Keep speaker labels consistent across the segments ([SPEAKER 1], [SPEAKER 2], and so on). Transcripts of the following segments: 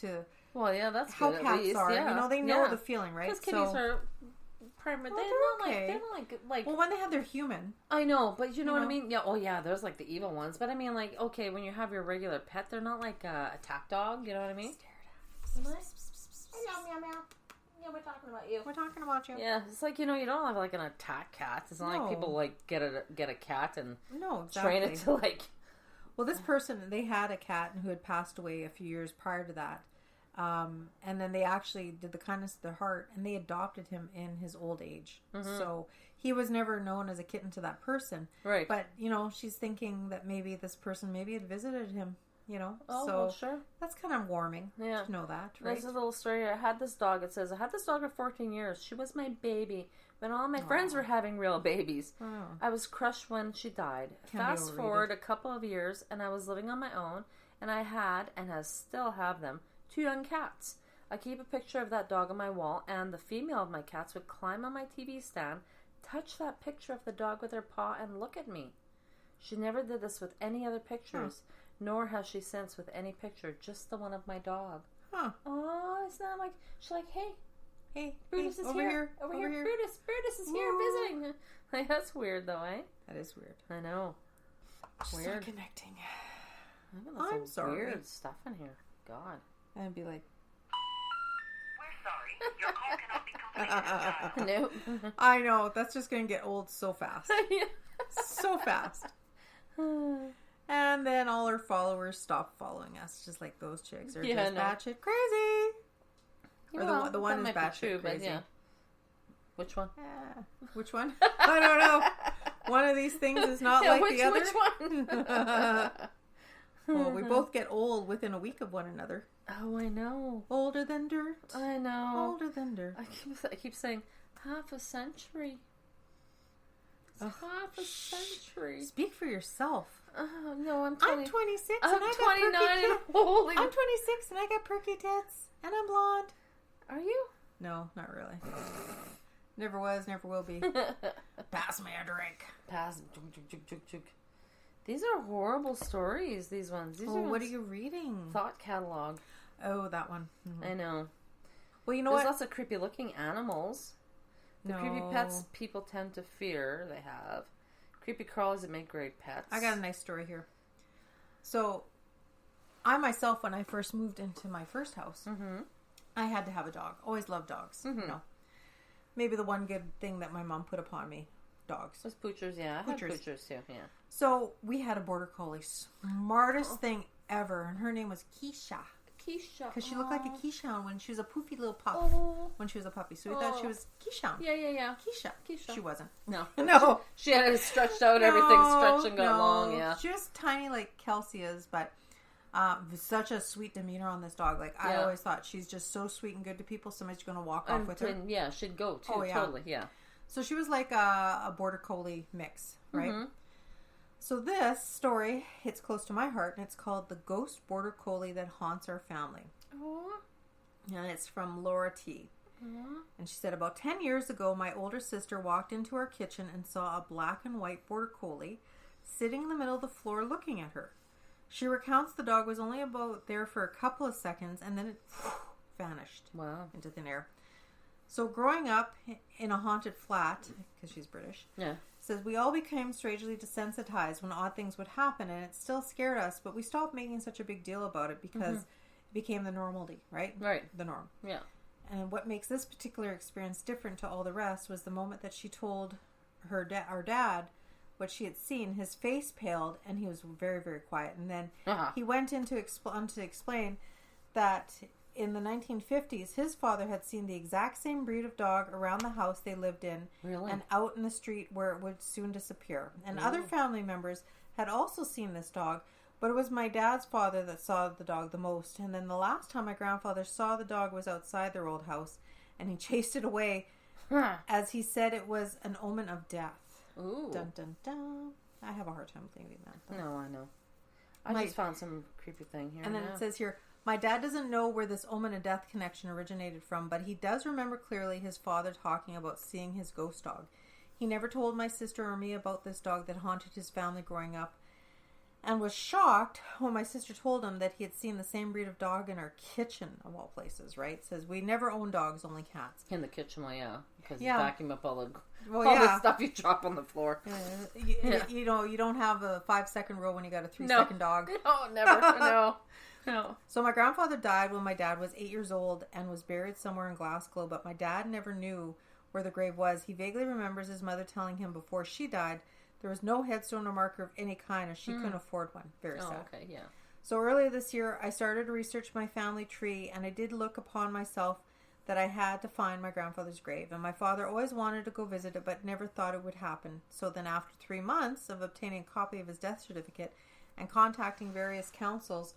[SPEAKER 1] to
[SPEAKER 2] that's
[SPEAKER 1] how
[SPEAKER 2] good,
[SPEAKER 1] cats
[SPEAKER 2] at least.
[SPEAKER 1] are.
[SPEAKER 2] Yeah.
[SPEAKER 1] You know, they know the feeling, right?
[SPEAKER 2] Because kitties are primitive.
[SPEAKER 1] Well,
[SPEAKER 2] They're not like.
[SPEAKER 1] Well, when they have their human.
[SPEAKER 2] I know, but you know what I mean? Yeah. Oh, yeah. There's like the evil ones, but I mean, like, okay, when you have your regular pet, they're not like a attack dog. You know what I mean?
[SPEAKER 1] Meow, meow, meow.
[SPEAKER 2] Yeah, we're talking about you.
[SPEAKER 1] We're talking about you.
[SPEAKER 2] Yeah, it's like, you don't have like an attack cat. It's not like people like get a cat and train it to like.
[SPEAKER 1] Well, this person, they had a cat who had passed away a few years prior to that. And then they actually did the kindness of their heart and they adopted him in his old age. Mm-hmm. So he was never known as a kitten to that person.
[SPEAKER 2] Right.
[SPEAKER 1] But, she's thinking that maybe this person had visited him,
[SPEAKER 2] Oh,
[SPEAKER 1] so
[SPEAKER 2] well, sure.
[SPEAKER 1] That's kind of warming to know that, right?
[SPEAKER 2] There's a little story here. I had this dog. It says, I had this dog for 14 years. She was my baby. When all my friends were having real babies. Oh. I was crushed when she died. Fast forward a couple of years, and I was living on my own, and I had, and I still have them, 2 young cats. I keep a picture of that dog on my wall, and the female of my cats would climb on my TV stand, touch that picture of the dog with her paw, and look at me. She never did this with any other pictures. Nor has she since with any picture, just the one of my dog. Huh. Oh, it's not like, she's like, hey, Brutus is here. Over here. Brutus is here visiting. Like, that's weird though, eh?
[SPEAKER 1] That is weird.
[SPEAKER 2] I know.
[SPEAKER 1] Just weird. Not connecting.
[SPEAKER 2] I'm sorry. Weird stuff in here. God.
[SPEAKER 1] I'd be like,
[SPEAKER 3] we're sorry. Your call cannot be completed.
[SPEAKER 2] Nope.
[SPEAKER 1] I know. That's just going to get old so fast. So fast. And then all our followers stop following us, just like those chicks are just batshit crazy. Or the one is batshit crazy. Yeah.
[SPEAKER 2] Which one?
[SPEAKER 1] Which one? I don't know. One of these things is not like the other.
[SPEAKER 2] Which one?
[SPEAKER 1] Well, we both get old within a week of one another.
[SPEAKER 2] Oh, I know.
[SPEAKER 1] Older than dirt.
[SPEAKER 2] I know.
[SPEAKER 1] Older than dirt.
[SPEAKER 2] I keep saying half a century. Half a century.
[SPEAKER 1] Speak for yourself.
[SPEAKER 2] Oh, no, I'm
[SPEAKER 1] 26
[SPEAKER 2] I'm
[SPEAKER 1] and I
[SPEAKER 2] 29
[SPEAKER 1] got perky
[SPEAKER 2] and holy.
[SPEAKER 1] I'm 26 and I got perky tits and I'm blonde.
[SPEAKER 2] Are you?
[SPEAKER 1] No, not really. Never was, never will be. Pass me a drink.
[SPEAKER 2] Pass. These are horrible stories, these ones.
[SPEAKER 1] What are you reading?
[SPEAKER 2] Thought catalog.
[SPEAKER 1] Oh, that one. Mm-hmm.
[SPEAKER 2] I know.
[SPEAKER 1] Well, you know
[SPEAKER 2] There's
[SPEAKER 1] what?
[SPEAKER 2] lots of creepy looking animals. The creepy pets people tend to fear, they have. Creepy crawlies that make great pets.
[SPEAKER 1] I got a nice story here. So, I myself, when I first moved into my first house, I had to have a dog. Always loved dogs. Mm-hmm. Maybe the one good thing that my mom put upon me. Dogs.
[SPEAKER 2] Those poochers, yeah. I had poochers too, yeah.
[SPEAKER 1] So, we had a border collie. Smartest thing ever. And her name was Keisha. Because she looked like a Keyshawn when she was a poofy little pup. When she was a puppy. So we thought she was Keyshawn.
[SPEAKER 2] Yeah.
[SPEAKER 1] Keisha. She wasn't.
[SPEAKER 2] No.
[SPEAKER 1] No.
[SPEAKER 2] She had it stretched out, everything stretched and got long, yeah.
[SPEAKER 1] She was tiny like Kelsey is, but such a sweet demeanor on this dog. Like, I always thought she's just so sweet and good to people. Somebody's going to walk off with her.
[SPEAKER 2] Yeah, she'd go too. Totally, yeah.
[SPEAKER 1] So she was like a border collie mix, right? Mm-hmm. So this story hits close to my heart, and it's called The Ghost Border Collie That Haunts Our Family. Aww. And it's from Laura T. Aww. And she said, about 10 years ago, my older sister walked into our kitchen and saw a black and white border collie sitting in the middle of the floor looking at her. She recounts the dog was only about there for a couple of seconds, and then it vanished into thin air. So growing up in a haunted flat, because she's British, says we all became strangely desensitized when odd things would happen, and it still scared us, but we stopped making such a big deal about it because it became the normality, right?
[SPEAKER 2] Right.
[SPEAKER 1] The norm.
[SPEAKER 2] Yeah.
[SPEAKER 1] And what makes this particular experience different to all the rest was the moment that she told our dad what she had seen. His face paled, and he was very, very quiet. And then he went in to explain that in the 1950s, his father had seen the exact same breed of dog around the house they lived in and out in the street where it would soon disappear. And other family members had also seen this dog, but it was my dad's father that saw the dog the most. And then the last time my grandfather saw the dog was outside their old house, and he chased it away as he said it was an omen of death.
[SPEAKER 2] Ooh.
[SPEAKER 1] Dun, dun, dun. I have a hard time believing that, though.
[SPEAKER 2] No, I know. I just found some creepy thing here.
[SPEAKER 1] And then it says here, my dad doesn't know where this omen of death connection originated from, but he does remember clearly his father talking about seeing his ghost dog. He never told my sister or me about this dog that haunted his family growing up. and was shocked when my sister told him that he had seen the same breed of dog in our kitchen, of all places, right? Says, we never own dogs, only cats.
[SPEAKER 2] In the kitchen, well, yeah. Because you vacuum up all the
[SPEAKER 1] the
[SPEAKER 2] stuff you drop on the floor.
[SPEAKER 1] You know, you don't have a 5-second rule when you got a 3-second dog.
[SPEAKER 2] No, never. No.
[SPEAKER 1] So my grandfather died when my dad was 8 years old and was buried somewhere in Glasgow, but my dad never knew where the grave was. He vaguely remembers his mother telling him before she died there was no headstone or marker of any kind, as she couldn't afford one. Very sad.
[SPEAKER 2] Okay, yeah.
[SPEAKER 1] So earlier this year, I started to research my family tree, and I did look upon myself that I had to find my grandfather's grave. And my father always wanted to go visit it, but never thought it would happen. So then after 3 months of obtaining a copy of his death certificate and contacting various councils,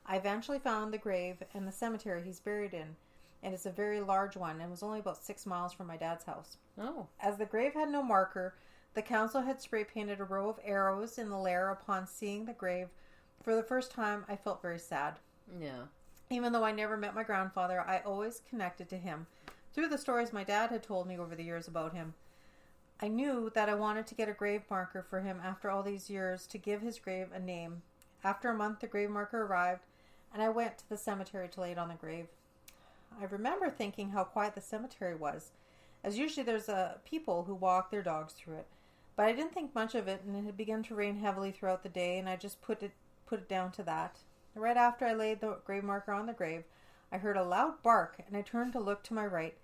[SPEAKER 1] I eventually found the grave and the cemetery he's buried in. And it's a very large one, and was only about 6 miles from my dad's house.
[SPEAKER 2] Oh.
[SPEAKER 1] As the grave had no marker, the council had spray painted a row of arrows in the lair. Upon seeing the grave for the first time, I felt very sad.
[SPEAKER 2] Yeah.
[SPEAKER 1] Even though I never met my grandfather, I always connected to him through the stories my dad had told me over the years about him. I knew that I wanted to get a grave marker for him after all these years, to give his grave a name. After a month, the grave marker arrived, and I went to the cemetery to lay it on the grave. I remember thinking how quiet the cemetery was, as usually there's people who walk their dogs through it. But I didn't think much of it, and it had begun to rain heavily throughout the day, and I just put it down to that. Right after I laid the grave marker on the grave, I heard a loud bark, and I turned to look to my right,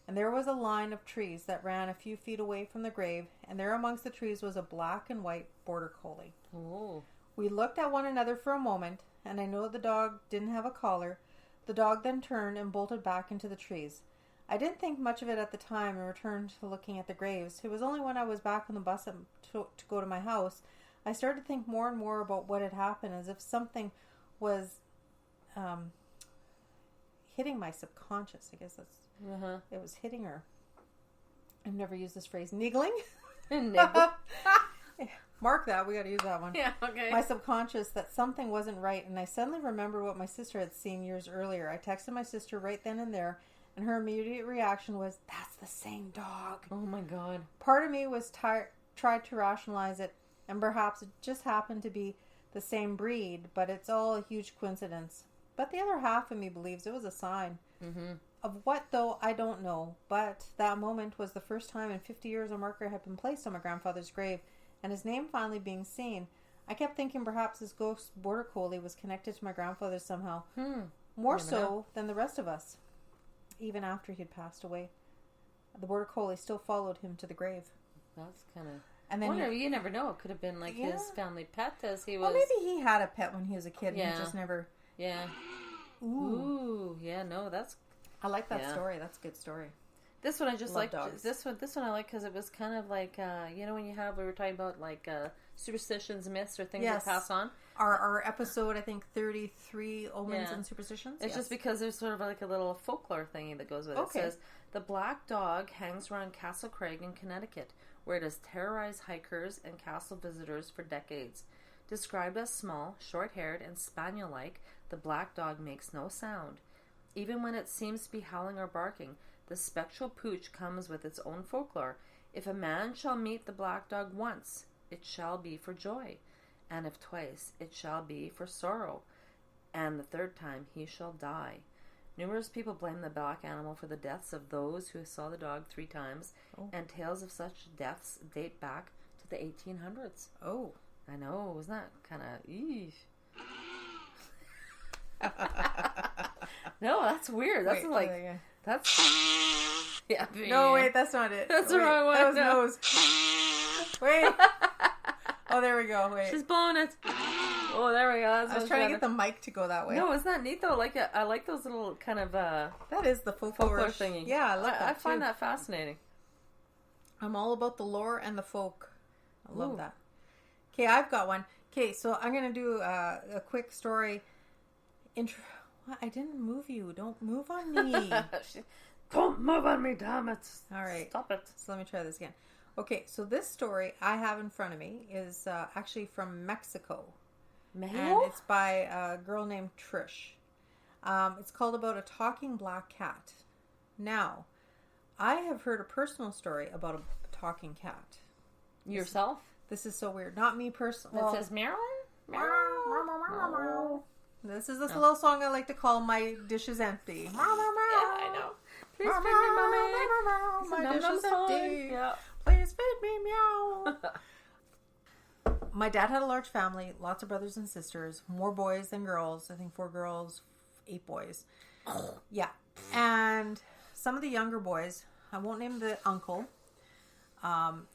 [SPEAKER 1] and there was a line of trees that ran a few feet away from the grave, and there amongst the trees was a black and white border collie.
[SPEAKER 2] Oh.
[SPEAKER 1] We looked at one another for a moment, and I know the dog didn't have a collar. The dog then turned and bolted back into the trees. I didn't think much of it at the time and returned to looking at the graves. It was only when I was back on the bus to go to my house, I started to think more and more about what had happened, as if something was hitting my subconscious. I guess that's it was hitting her. I've never used this phrase, niggling. Mark that, we got to use that one.
[SPEAKER 2] Yeah, okay.
[SPEAKER 1] My subconscious, that something wasn't right, and I suddenly remembered what my sister had seen years earlier. I texted my sister right then and there, and her immediate reaction was, "That's the same dog."
[SPEAKER 2] Oh my God.
[SPEAKER 1] Part of me was tried to rationalize it, and perhaps it just happened to be the same breed, but it's all a huge coincidence. But the other half of me believes it was a sign.
[SPEAKER 2] Mm-hmm.
[SPEAKER 1] Of what, though, I don't know. But that moment was the first time in 50 years a marker had been placed on my grandfather's grave, and his name finally being seen. I kept thinking perhaps his ghost border collie was connected to my grandfather somehow. More so than the rest of us. Even after he had passed away, the border collie still followed him to the grave.
[SPEAKER 2] That's kind of...
[SPEAKER 1] And then
[SPEAKER 2] you never know. It could have been like his family pet as he was...
[SPEAKER 1] Well, maybe he had a pet when he was a kid and he just never...
[SPEAKER 2] Yeah. Ooh. Yeah, no, that's...
[SPEAKER 1] I like that story. That's a good story.
[SPEAKER 2] This one I just like.
[SPEAKER 1] Dogs.
[SPEAKER 2] This one I like because it was kind of like, you know, when we were talking about like superstitions, myths, or things that pass on.
[SPEAKER 1] Our episode, I think 33, Omens and Superstitions.
[SPEAKER 2] It's just because there's sort of like a little folklore thingy that goes with it. Okay. It says, the black dog hangs around Castle Craig in Connecticut, where it has terrorized hikers and castle visitors for decades. Described as small, short-haired, and spaniel-like, the black dog makes no sound. Even when it seems to be howling or barking, the spectral pooch comes with its own folklore. If a man shall meet the black dog once, it shall be for joy. And if twice, it shall be for sorrow. And the third time, he shall die. Numerous people blame the black animal for the deaths of those who saw the dog 3 times, and tales of such deaths date back to the 1800s.
[SPEAKER 1] Oh.
[SPEAKER 2] I know, wasn't that kind of... No, that's weird. That's that's... Yeah.
[SPEAKER 1] No, wait, that's not it.
[SPEAKER 2] That's the wrong one.
[SPEAKER 1] That was nose. Wait. Oh, there we go. Wait.
[SPEAKER 2] She's blowing it. Oh, there we go.
[SPEAKER 1] I was trying to get the mic to go that way.
[SPEAKER 2] No, isn't that neat though? I like those little kind of
[SPEAKER 1] that is the folklore
[SPEAKER 2] thingy.
[SPEAKER 1] Yeah, I like that.
[SPEAKER 2] I find that fascinating.
[SPEAKER 1] I'm all about the lore and the folk. I love that. Okay, I've got one. Okay, so I'm gonna do a quick story. I didn't move you. Don't move on me.
[SPEAKER 2] Don't move on me, damn it.
[SPEAKER 1] All right.
[SPEAKER 2] Stop it.
[SPEAKER 1] So let me try this again. Okay, so this story I have in front of me is actually from Mexico. And it's by a girl named Trish. It's called About a Talking Black Cat. Now, I have heard a personal story about a talking cat.
[SPEAKER 2] Yourself?
[SPEAKER 1] This is so weird. Not me personally.
[SPEAKER 2] It says Marilyn?
[SPEAKER 1] This is this little song I like to call My Dish is Empty.
[SPEAKER 2] Yeah, I know. Please feed me, mommy.
[SPEAKER 1] My dish is empty.
[SPEAKER 2] Yeah.
[SPEAKER 1] Please feed me, meow. My dad had a large family, lots of brothers and sisters, more boys than girls. I think 4 girls, 8 boys. Yeah. And some of the younger boys, I won't name the uncle.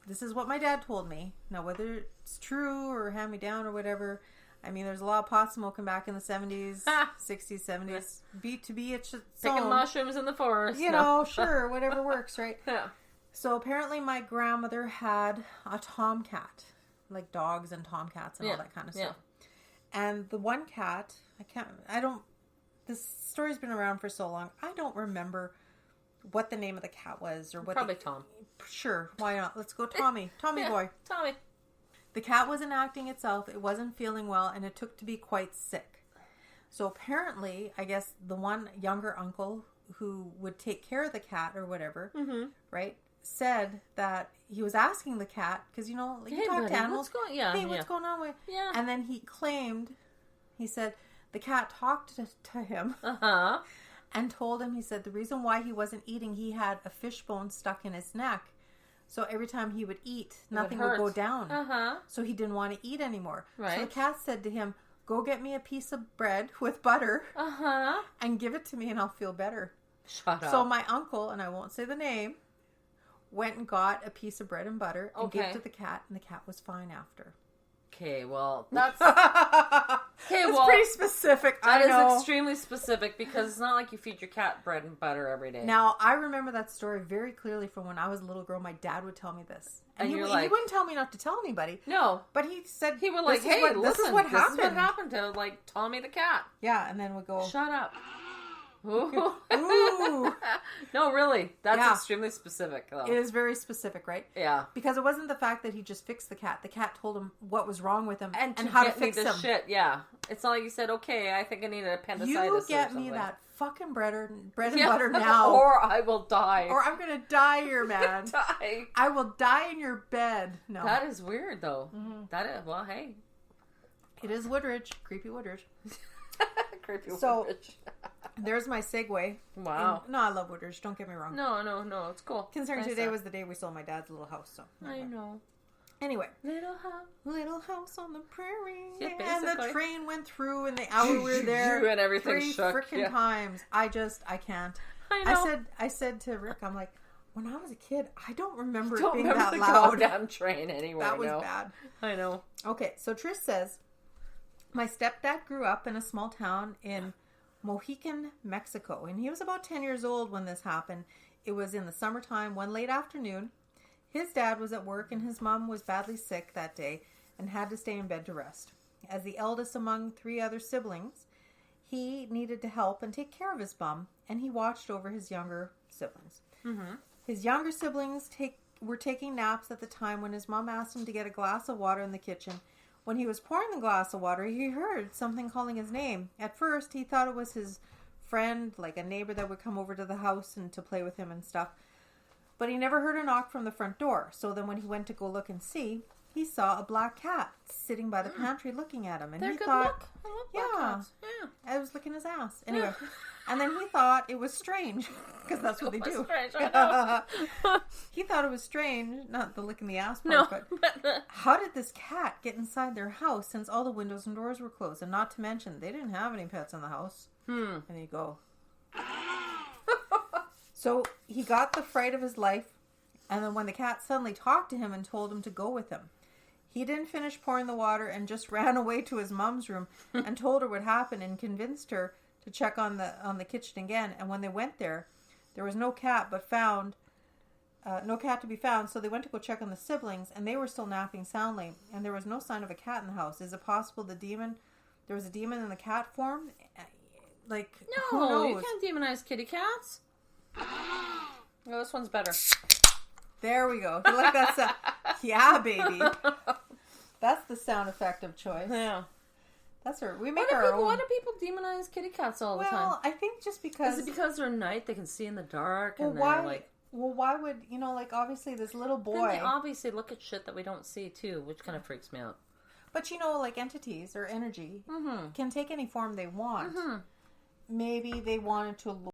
[SPEAKER 1] This is what my dad told me. Now, whether it's true or hand me down or whatever, I mean, there's a lot of pot smoking back in the 70s, 60s, 70s. It's
[SPEAKER 2] picking mushrooms in the forest.
[SPEAKER 1] You know, sure, whatever works, right?
[SPEAKER 2] Yeah.
[SPEAKER 1] So apparently my grandmother had a tomcat, like dogs and tomcats and all that kind of stuff. And the one cat, this story's been around for so long, I don't remember what the name of the cat was or what.
[SPEAKER 2] Probably Tom.
[SPEAKER 1] Sure, why not? Let's go Tommy. Tommy boy.
[SPEAKER 2] Tommy.
[SPEAKER 1] The cat wasn't acting itself, it wasn't feeling well, and it took to be quite sick. So apparently, I guess the one younger uncle who would take care of the cat or whatever, right, said that he was asking the cat, because, you know, like, you talk to animals. What's going on with...
[SPEAKER 2] Yeah.
[SPEAKER 1] And then he said the cat talked to him and told him, he said the reason why he wasn't eating, he had a fishbone stuck in his neck. So every time he would eat, nothing would go down. So he didn't want to eat anymore. Right. So the cat said to him, go get me a piece of bread with butter and give it to me and I'll feel better.
[SPEAKER 2] Shut up.
[SPEAKER 1] So my uncle, and I won't say the name, went and got a piece of bread and butter and gave it to the cat, and the cat was fine after.
[SPEAKER 2] Okay, well, that's...
[SPEAKER 1] pretty specific.
[SPEAKER 2] That is extremely specific, because it's not like you feed your cat bread and butter every day.
[SPEAKER 1] Now, I remember that story very clearly from when I was a little girl. My dad would tell me this. And he wouldn't tell me not to tell anybody.
[SPEAKER 2] No.
[SPEAKER 1] But he said...
[SPEAKER 2] He would like, hey, listen, this is what happened to, like, Tommy the cat.
[SPEAKER 1] Yeah, and then we'd go...
[SPEAKER 2] Shut up.
[SPEAKER 1] Ooh.
[SPEAKER 2] No, really. That's extremely specific, though.
[SPEAKER 1] It is very specific, right?
[SPEAKER 2] Yeah.
[SPEAKER 1] Because it wasn't the fact that he just fixed the cat. The cat told him what was wrong with him and
[SPEAKER 2] how
[SPEAKER 1] to fix him.
[SPEAKER 2] Shit, yeah. It's not like you said, okay, I think I need an appendicitis or something.
[SPEAKER 1] You get me that fucking bread and butter now.
[SPEAKER 2] Or I will die.
[SPEAKER 1] Or I'm going to die here, man.
[SPEAKER 2] Die.
[SPEAKER 1] I will die in your bed. No.
[SPEAKER 2] That is weird, though. That is, well, hey.
[SPEAKER 1] It is Woodridge. Creepy Woodridge.
[SPEAKER 2] Creepy
[SPEAKER 1] so,
[SPEAKER 2] Woodridge.
[SPEAKER 1] There's my segue.
[SPEAKER 2] Wow.
[SPEAKER 1] No, I love Woodridge. Don't get me wrong.
[SPEAKER 2] No. It's cool.
[SPEAKER 1] Considering today was the day we sold my dad's little house. So
[SPEAKER 2] I know.
[SPEAKER 1] Anyway.
[SPEAKER 2] Little house
[SPEAKER 1] on the prairie.
[SPEAKER 2] Yeah,
[SPEAKER 1] and the train went through and the hour we were there.
[SPEAKER 2] And everything
[SPEAKER 1] 3
[SPEAKER 2] shook.
[SPEAKER 1] Freaking times. I can't.
[SPEAKER 2] I know.
[SPEAKER 1] I said to Rick, I'm like, when I was a kid, I don't remember it being
[SPEAKER 2] that
[SPEAKER 1] loud.
[SPEAKER 2] Goddamn train anyway.
[SPEAKER 1] That was bad.
[SPEAKER 2] I know.
[SPEAKER 1] Okay, so Trish says, my stepdad grew up in a small town in Mohican, Mexico, and he was about 10 years old when this happened. It was in the summertime, one late afternoon. His dad was at work and his mom was badly sick that day and had to stay in bed to rest. As the eldest among 3 other siblings, he needed to help and take care of his mom, and he watched over his younger siblings. His younger siblings were taking naps at the time when his mom asked him to get a glass of water in the kitchen. When he was pouring the glass of water, he heard something calling his name. At first, he thought it was his friend, like a neighbor that would come over to the house and to play with him and stuff. But he never heard a knock from the front door. So then when he went to go look and see, he saw a black cat sitting by the pantry looking at him. And
[SPEAKER 2] They're
[SPEAKER 1] he
[SPEAKER 2] good
[SPEAKER 1] thought,
[SPEAKER 2] luck. I love black cats. Yeah.
[SPEAKER 1] I was licking his ass. Anyway. And then he thought it was strange, because that's what they do.
[SPEAKER 2] Strange, I know.
[SPEAKER 1] He thought it was strange, not the licking the ass part, but how did this cat get inside their house since all the windows and doors were closed? And not to mention, they didn't have any pets in the house. And you go. So he got the fright of his life, and then when the cat suddenly talked to him and told him to go with him, he didn't finish pouring the water and just ran away to his mom's room and told her what happened and convinced her to check on the kitchen again. And when they went there was no cat no cat to be found. So they went to go check on the siblings, and they were still napping soundly, and there was no sign of a cat in the house. Is it possible there was a demon in the cat form? Like, who knows?
[SPEAKER 2] You can't demonize kitty cats. No, this one's better.
[SPEAKER 1] There we go. You like that sound? Yeah, baby. That's the sound effect of choice.
[SPEAKER 2] Yeah.
[SPEAKER 1] That's our. We make our own.
[SPEAKER 2] Why do people demonize kitty cats all the time?
[SPEAKER 1] Well, I think just because.
[SPEAKER 2] Is it because they're night? They can see in the dark, and
[SPEAKER 1] why,
[SPEAKER 2] they're like.
[SPEAKER 1] Well, why would like obviously this little boy?
[SPEAKER 2] Then they obviously look at shit that we don't see too, which kind of freaks me out.
[SPEAKER 1] But like entities or energy can take any form they want. Maybe they wanted to